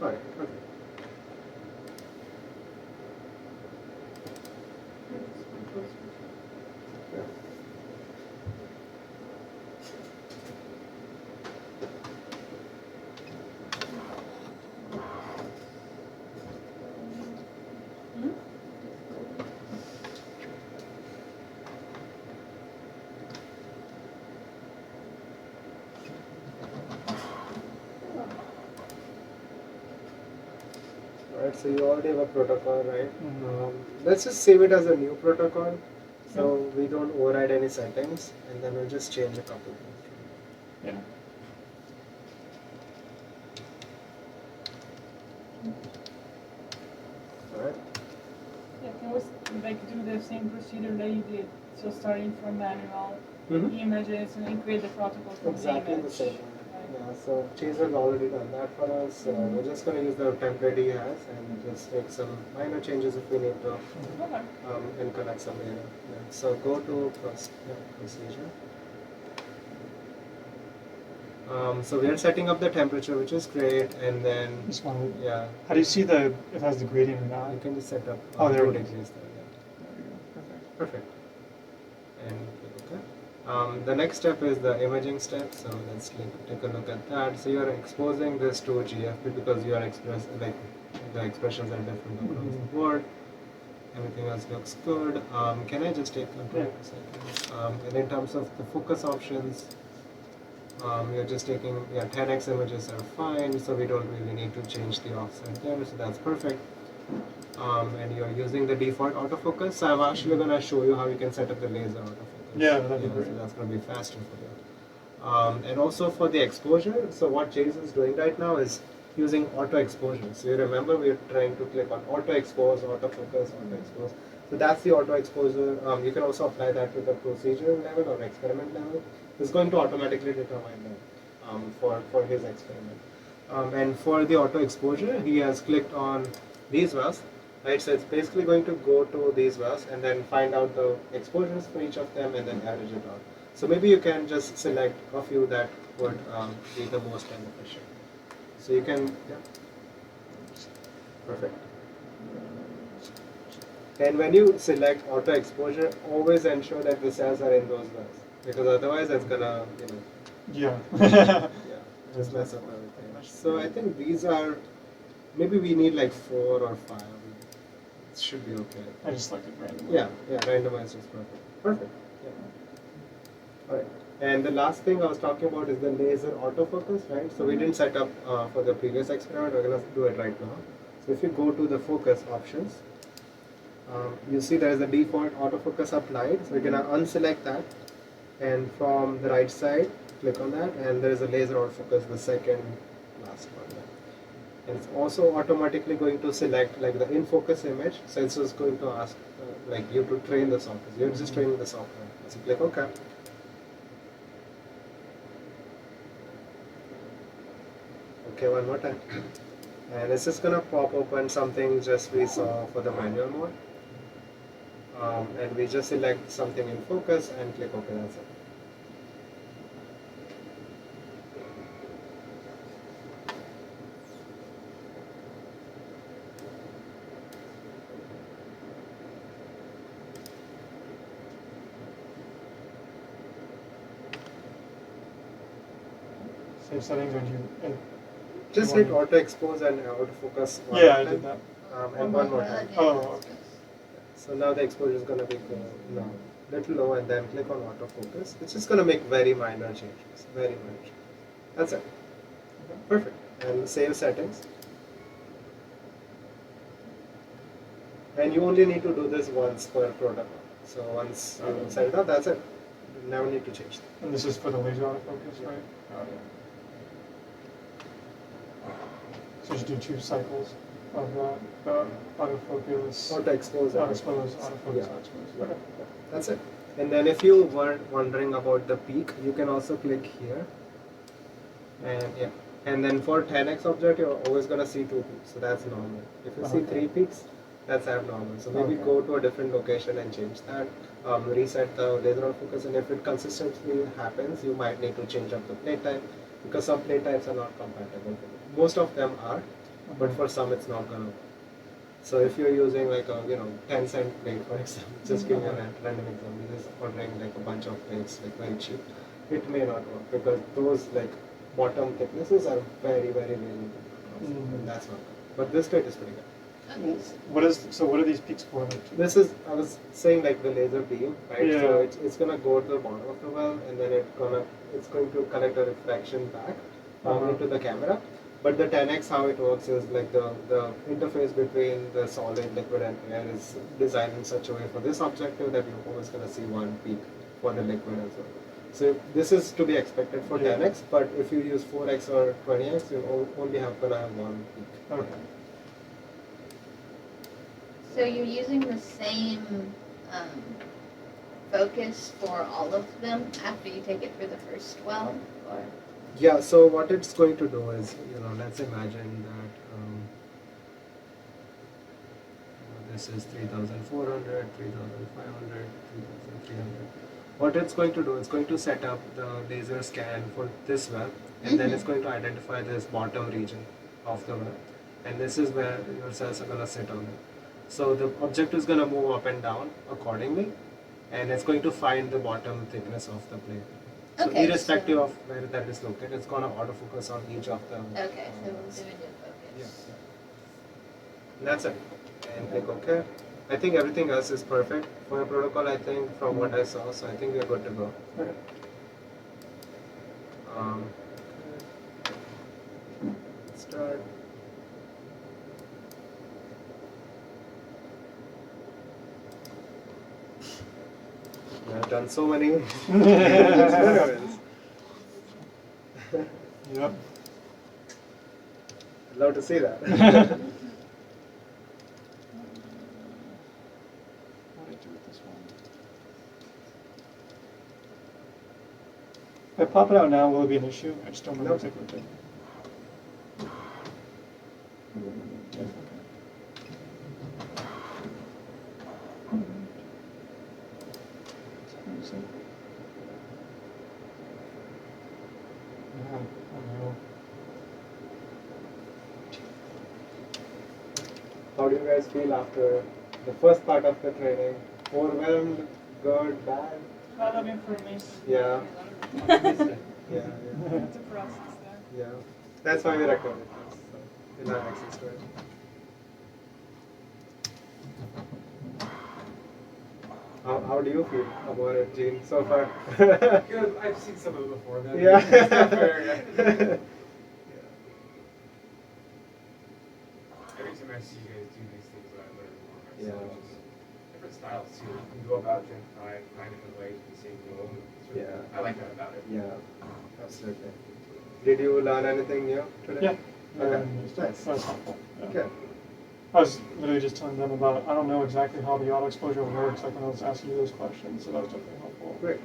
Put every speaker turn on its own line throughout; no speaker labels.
Alright, okay. Yeah. Alright, so you already have a protocol, right? Let's just save it as a new protocol, so we don't override any settings, and then we'll just change a couple things.
Yeah.
Alright.
Yeah, can we like do the same procedure that you did? So starting from manual
Mhm.
images and then create the protocol from
Exactly
the
the
image.
same.
Right.
Yeah, so Chase has already done that for us. So we're just going to use the template he has and just make some minor changes if we need to
Okay.
and collect some data. Yeah. So go to procedure. So we are setting up the temperature, which is great, and then
Just wanted.
yeah,
How do you see if it has the gradient or not?
you can just set up
Oh, there
2
it is.
degrees there. Yeah.
There we go. Perfect.
Perfect. And click OK. The next step is the imaging step. So let's take a look at that. So you are exposing this to GFP because you are the expressions are different across the board. Everything else looks good. Can I just take control for a second? And in terms of the focus options, you're just taking 10x images are fine, so we don't really need to change the offset there. So that's perfect. And you're using the default autofocus. So I'm actually going to show you how you can set up the laser autofocus.
Yeah, that'd be great.
So that's going to be faster for you. And also for the exposure, so what Chase is doing right now is using auto exposure. So you remember we are trying to click on auto expose, autofocus, auto expose. So that's the auto exposure. You can also apply that to the procedure level or experiment level. It's going to automatically determine that for his experiment. And for the auto exposure, he has clicked on these wells, right? So it's basically going to go to these wells and then find out the exposures for each of them and then average it out. So maybe you can just select a few that would be the most beneficial. So you can, yeah, perfect. And when you select auto exposure, always ensure that the cells are in those wells because otherwise it's gonna,
Yeah.
yeah, just mess up everything. So I think these are, maybe we need like 4 or 5. It should be okay.
I just selected randomly.
Yeah, randomized is perfect. Perfect. Yeah. Alright. And the last thing I was talking about is the laser autofocus, right? So we didn't set up for the previous experiment. We're gonna do it right now. So if you go to the focus options, you see there is a default autofocus applied. So we're gonna unselect that, and from the right side, click on that, and there is a laser autofocus, the second last one. And it's also automatically going to select like the in focus image. So it's just going to ask like you to train the software. You're just training the software. So click OK. Okay, one more time. And it's just gonna pop open something just we saw for the manual mode. And we just select something in focus and click OK. That's it.
Save settings when you.
Just hit auto expose and auto focus.
Yeah, I did that.
And one more time.
Oh, okay.
So now the exposure is going to be little low, and then click on autofocus. It's just going to make very minor changes. Very minor changes. That's it. Perfect. And save settings. And you only need to do this once per protocol. So once you set it up, that's it. You never need to change that.
And this is for the laser autofocus, right? Oh, yeah. So just do 2 cycles of autofocus.
Auto expose.
Auto expose, autofocus,
Yeah.
auto expose.
Okay. That's it. And then if you were wondering about the peak, you can also click here. And yeah. And then for 10x object, you're always going to see 2 peaks. So that's normal. If you see 3 peaks, that's abnormal. So maybe go to a different location and change that. Reset the laser focus, and if it consistently happens, you might need to change up the play time because some play types are not compatible. Most of them are, but for some it's not gonna work. So if you're using like a 10-cent plate, for example, just giving a random example, just ordering like a bunch of plates like very cheap, it may not work because those like bottom thicknesses are very variable, and that's not good. But this plate is pretty good.
Okay.
What are these peaks for? Like,
This is, I was saying, like the laser beam, right?
Yeah.
So it's gonna go to the bottom of the well, and then it's going to collect a reflection back into the camera. But the 10x, how it works is like the interface between the solid, liquid, and air is designed in such a way for this objective that you're always gonna see one peak for the liquid as well. So this is to be expected for
Yeah.
10x, but if you use 4x or 20x, you only gonna have one peak.
okay.
So you're using the same focus for all of them after you take it for the first well, or?
Yeah, so what it's going to do is, let's imagine that this is 3,400, 3,500, 3,300. What it's going to do, it's going to set up the laser scan for this well, and then it's going to identify this bottom region of the well, and this is where your cells are going to sit on it. So the object is going to move up and down accordingly, and it's going to find the bottom thickness of the plate. So
Okay,
irrespective
so-
of where that is located, it's going to autofocus on each of them.
Okay, so we'll do a new focus.
Yeah. That's it. And click OK. I think everything else is perfect for your protocol, I think, from what I saw. So I think we're good to go.
Okay.
Let's start. I've done so many experiments.
Yep.
I'd love to see that.
What do I do with this one? If I pop it out now, will it be an issue? I just don't remember
Nope.
exactly what to do. Yeah, okay. Let's see. Yeah, I know.
How do you guys feel after the first part of the training? Overwhelmed, good, bad?
A lot of information.
Yeah. Yeah,
It's a process there.
yeah. That's why we record it. So we'll have access to it. How do you feel about it, Gene, so far?
Good. I've seen some of it before. Then.
Yeah.
It's not fair, yeah. Every time I see you guys do these things, I learn more myself.
Yeah.
Just different styles too. You can go about it and find different ways with the same goal. It's really-
Yeah.
I like that about it.
Yeah, absolutely. Did you learn anything new today?
Yeah.
Okay.
Nice. That was helpful. Yeah.
Okay.
I was literally just telling them about, I don't know exactly how the auto exposure works, like when I was asking you those questions, so that was definitely helpful.
Great.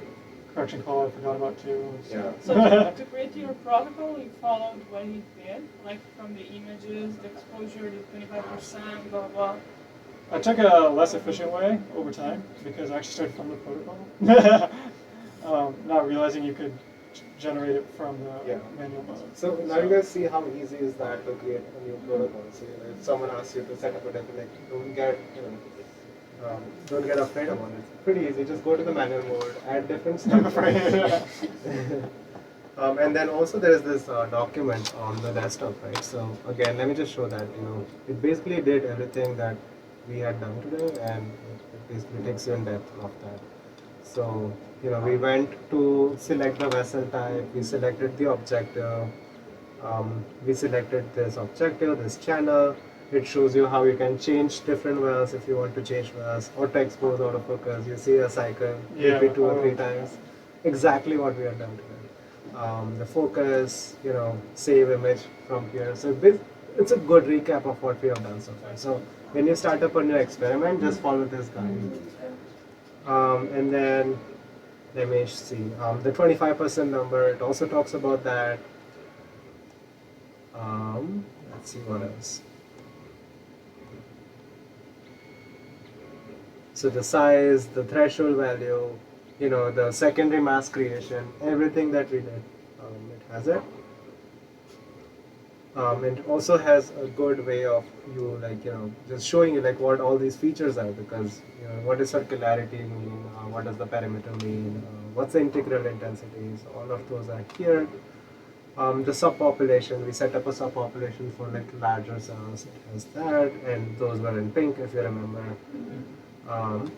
Correction call I forgot about too.
Yeah.
So to create your protocol, you followed what he did, like from the images, the exposure, the 25%, blah, blah.
I took a less efficient way over time because I actually started from the protocol. Not realizing you could generate it from the
Yeah.
manual mode.
So now you guys see how easy is that to create a new protocol. So if someone asks you to set up a definite, don't get afraid about it. It's pretty easy. Just go to the manual mode, add different stuff. And then also there is this document on the desktop, right? So again, let me just show that. It basically did everything that we had done today, and it basically takes you in depth of that. So we went to select the vessel type, we selected the objective, we selected this objective, this channel. It shows you how you can change different wells if you want to change wells, auto expose, autofocus. You see a cycle,
Yeah.
maybe 2 or 3 times. Exactly what we have done today. The focus, save image from here. So it's a good recap of what we have done so far. So when you start up a new experiment, just follow this guide. And then let me see, the 25% number, it also talks about that. Let's see what else. So the size, the threshold value, the secondary mass creation, everything that we did, it has it. It also has a good way of you like just showing you like what all these features are, because what does circularity mean, what does the perimeter mean, what's the integral intensity, so all of those are here. The subpopulation, we set up a subpopulation for like larger cells, it has that, and those were in pink if you remember. Um,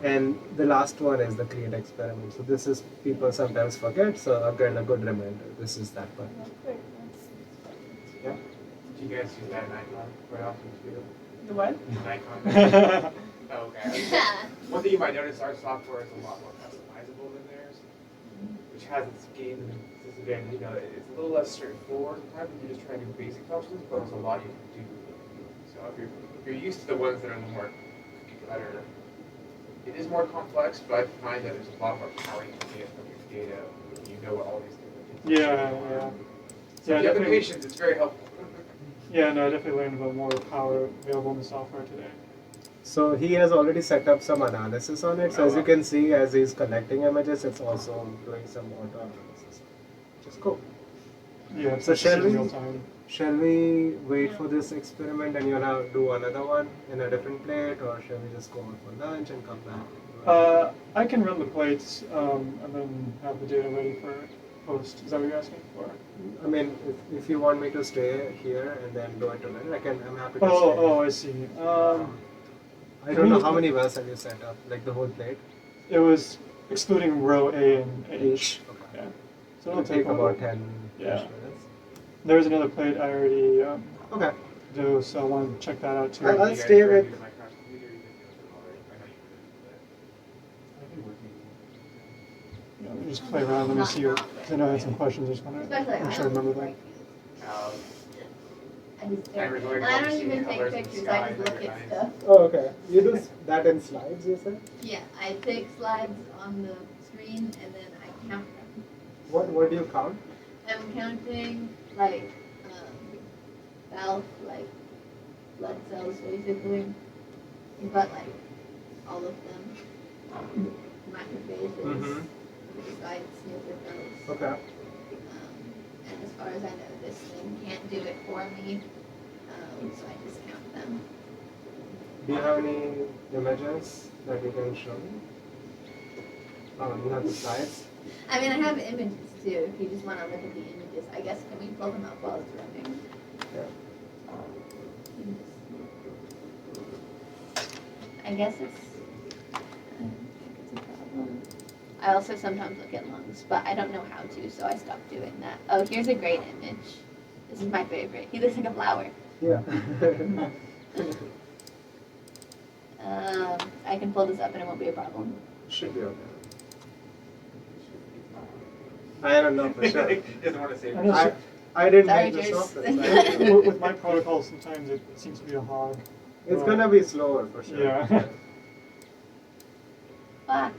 and the last one is the create experiment. So this is people sometimes forget, so again a good reminder. This is that one.
Okay.
Yeah.
Do you guys use that Nikon quite often too?
The what?
Nikon. Oh, okay.
Yeah.
One thing you might notice, our software is a lot more customizable than theirs, which has its gains and disadvantages. It's a little less straightforward sometimes if you're just trying to do basic functions, but there's a lot you can do. So if you're used to the ones that are a little more cookie cutter, it is more complex, but I find that there's a lot more power you can get from your data when you know what all these different things
Yeah,
are.
yeah.
So
Yeah,
if you have the
definitely.
patience, it's very helpful.
Yeah, no, I definitely learned about more power available in the software today.
So he has already set up some analysis on it. So as you can see, as he's collecting images, it's also doing some auto analysis, which is cool.
Yeah, it's
So
like
shall
in
we?
real time.
Shall we wait for this experiment and you'll have do another one in a different plate, or shall we just go out for lunch and come back?
I can run the plates and then have the data ready for post. Is that what you're asking for?
I mean, if you want me to stay here and then do it tonight, I'm happy to
Oh,
stay.
oh, I see.
I don't know how many wells have you set up, like the whole plate?
It was excluding row A and H.
Each. Okay.
Yeah. So
It'll take about 10
Yeah.
minutes.
There was another plate I already
Okay.
do, so I wanted to check that out too.
I'll
You guys
stay
ready
with-
to my crash computer? You think those are all right? I know you did,
I've been working. Yeah, let me just play around. Let me see what. Because I know I had some questions. I just want to
Especially
make sure I remember them.
but,
I just
I
stare.
really
And I don't
love
even
seeing
take
colors in the
pictures,
sky,
I just
they're
look
very
at
nice.
stuff.
Oh, okay. You do that in slides, you said?
Yeah, I take slides on the screen and then I count them.
What do you count?
I'm counting like valve, like blood cells basically, but like all of them, macrophages,
Mm-hmm.
lymphocytes, neutrophils.
Okay.
And as far as I know, this thing can't do it for me, so I just count them.
Do you have any images that you can show me? You have the slides?
I mean, I have images too. If you just want to look at the images, I guess can we pull them up while it's running?
Yeah.
I guess I think it's a problem. I also sometimes look at lungs, but I don't know how to, so I stopped doing that. Oh, here's a great image. This is my favorite. He looks like a flower.
Yeah.
I can pull this up and it won't be a problem.
Should be okay. I don't know for sure.
He doesn't want to say
I know.
I didn't
Sorry,
make the
Jace.
software. so I don't know.
With my protocol, sometimes it seems to be a hog.
It's gonna be slower for sure.
Yeah.
Ah.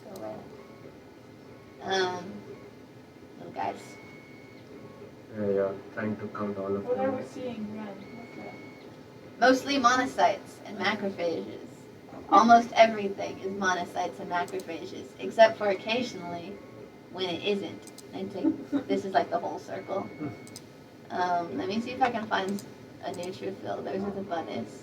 Go away. Little guys.
Yeah, trying to count all of
What are we
them.
seeing then? What's that?
Mostly monocytes and macrophages. Almost everything is monocytes and macrophages, except for occasionally when it isn't. I think this is like the whole circle. Let me see if I can find a neutrophil. Those are the funnest.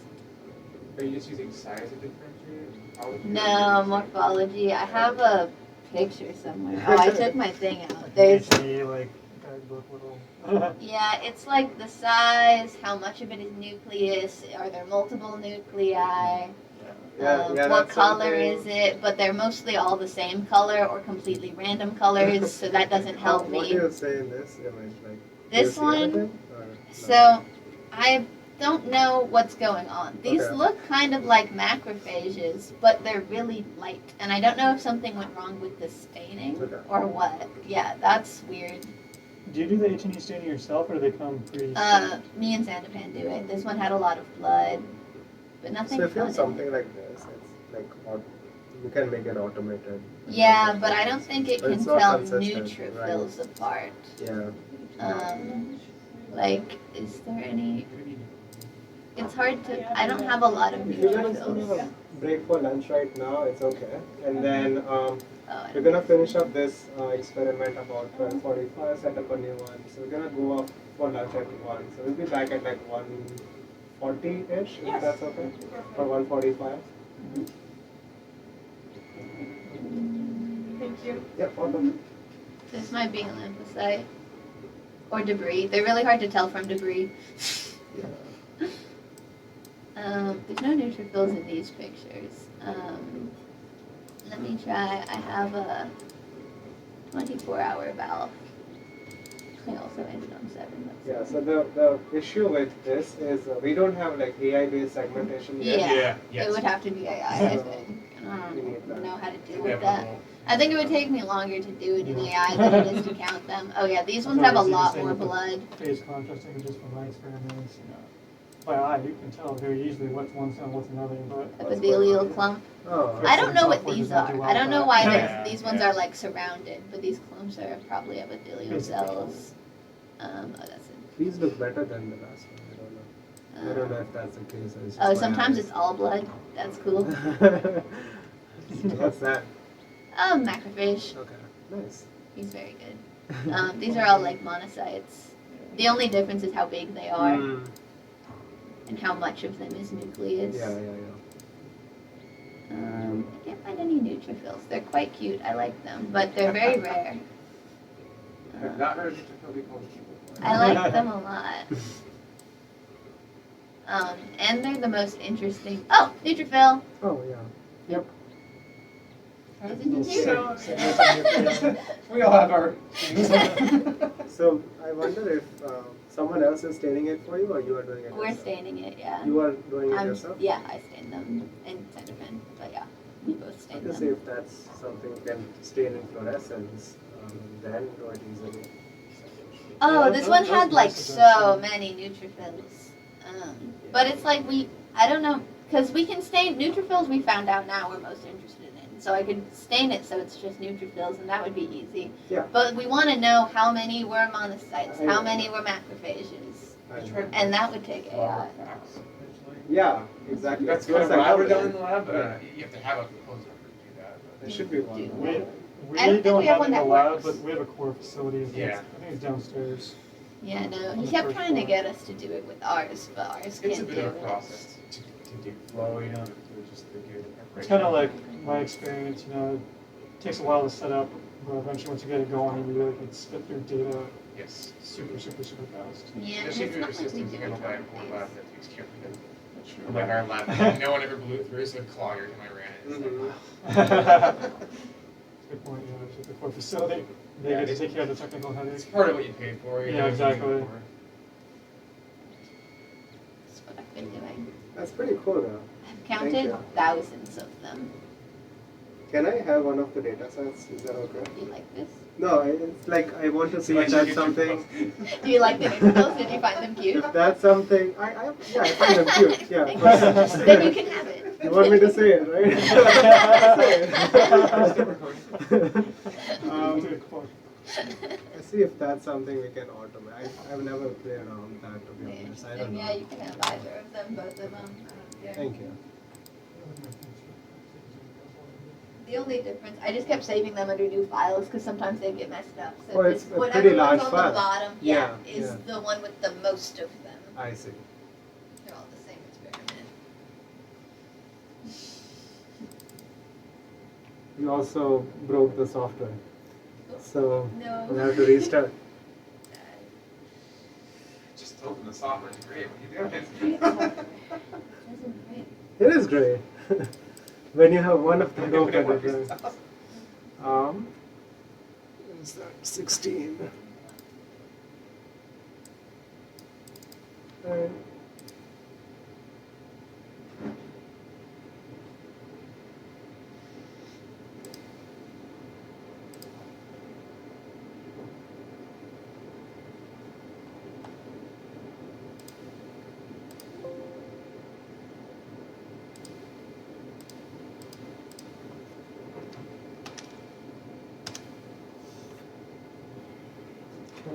Are you just using size to differentiate? All of them?
No, morphology. I have a picture somewhere. Oh, I took my thing out. There's
HD, like guidebook little.
Yeah, it's like the size, how much of it is nucleus, are there multiple nuclei,
Yeah,
what
that's
color
something-
is it, but they're mostly all the same color or completely random colors, so that doesn't help
What
me.
do you say in this image? Like, do you
This
see
one,
anything, or no?
so I don't know what's going on. These
Okay.
look kind of like macrophages, but they're really light, and I don't know if something went wrong with the staining
Okay.
or what. Yeah, that's weird.
Do you do the H&E staining yourself, or do they come pre?
Me and Sandopan do it. This one had a lot of blood, but nothing
So if you have
fun in
something
it.
like this, it's like you can make it automated.
Yeah, but I don't think it
But
can
it's not
tell
consistent,
neutrophils apart.
Yeah.
Like, is there any? It's hard to. I don't have a lot of
If you guys want
neutrophils.
to break for lunch right now, it's okay. And then
Oh, I
we're
don't
gonna finish up this experiment about 12:45. Set up a new one. So we're gonna go off for lunch at 1. So we'll be back at like 1:40-ish, if
Yes.
that's okay? Or 1:45.
Thank you.
Yep, welcome.
This might be a lymphocyte. Or debris. They're really hard to tell from debris. There's no neutrophils in these pictures. Let me try. I have a 24-hour valve. I also ended on 7.
Yeah, so the issue with this is we don't have like AI-based segmentation yet.
Yeah.
Yes.
It would have to be AI, I think. And I
We need that.
don't know how to deal
Yeah,
with that.
but
I think it would take me longer to do it in AI than it is to count them. Oh yeah, these ones have a lot more blood.
Phase contrast images from my experiments, by eye, you can tell very easily what's one cell and what's another, but
Epithelial clump.
Oh,
I don't know what
Software
these
does not
are.
do
I don't know
well
why
with
that.
these ones are like surrounded, but these clumps are probably epithelial cells. Oh, that's it.
these look better than the last one. I don't know. I don't know if that's the case. Or it's just
Oh,
my
sometimes
eyes.
it's all blood. That's cool.
What's that?
Oh, macrophage.
Okay, nice.
He's very good. These are all like monocytes. The only difference is how big they are
Mm,
and how much of them is nucleus.
yeah.
I can't find any neutrophils. They're quite cute. I like them, but they're very rare.
I've not heard of neutrophil be called before.
I like them a lot. And they're the most interesting. Oh, neutrophil.
Oh yeah. Yep.
Isn't it cute?
We all have our things.
So I wonder if someone else is staining it for you, or you are doing it
We're
yourself?
staining it, yeah.
You are doing it yourself?
Yeah, I stain them in Centerfin, but yeah, we both stain
To see
them.
if that's something you can stain in fluorescence, then do it easily.
Oh,
Yeah,
this
that-
one
that's
had
my
like so
suggestion.
many neutrophils. But it's like I don't know, because we can stain neutrophils. We found out now we're most interested in, so I could stain it so it's just neutrophils, and that would be easy.
Yeah.
But we want to know how many were monocytes,
I
how
know.
many were macrophages,
I tried
and that would take AI.
flower facts, eventually.
Yeah, exactly.
That's
It
kind of
looks
what I
like
would have done
that.
in the lab, but
Yeah.
you have to have a composer to do that. But
There should be one.
Do
we, we
I don't think
don't
we have
have
one
it in the
that
lab,
works.
but we have a core facility. I think
Yeah.
it's- I think it's downstairs.
Yeah, no,
On
he
the
kept
first
trying to
floor.
get us to do it with ours, but ours
it's a
can't
bit
do
of a
it.
process to do flow, you know, to do just the good preparation.
It's kind of like my experience, it takes a while to set up, but eventually once you get it going, you really can spit through data
Yes.
super, super, super fast.
Yeah, and
Especially
it's
if your
not like we
systems
do
handled by a
it
core
on
lab
these.
that takes care of it. Like our lab, no one ever blew it through, so Clogger time I ran it. It's like,
Mhm.
That's a good point, yeah, it's just the core facility, they
Yeah,
get to
it-
take care of the technical
It's
headaches.
part of what you paid for. You
Yeah,
know, what you
exactly.
paid for.
That's what I've been doing.
That's pretty cool though.
I've
Thank
counted
you.
thousands of them.
Can I have one of the data sets? Is that okay?
Do you like this?
No, it's like I want to see
Like
if
you
that's
get
something.
Do you like the neutrophils? Did you find them cute?
If that's something, I find them cute. Yeah.
Thank
but-
you. Then you can have it.
You want me to say it, right? Say it.
Good point.
Let's see if that's something we can automate. I've never played around with that, to be honest. I don't
Yeah,
know.
you can have either of them, both of them. I don't care.
Thank you.
The only difference, I just kept saving them under new files because sometimes they get messed up. So
Oh, it's
just
a
whatever
pretty
one's
large
on
file.
the bottom,
Yeah,
is
yeah.
the one with the most of them.
I see.
They're all the same experiment.
You also broke the software, so
No.
we'll have to restart.
Just open the software. It's great. What are you
Great
doing?
software. Isn't great.
It is great when you have one of them
Nobody
open.
works
It
this out.
is that 16? Alright.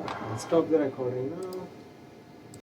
I'll stop the recording now.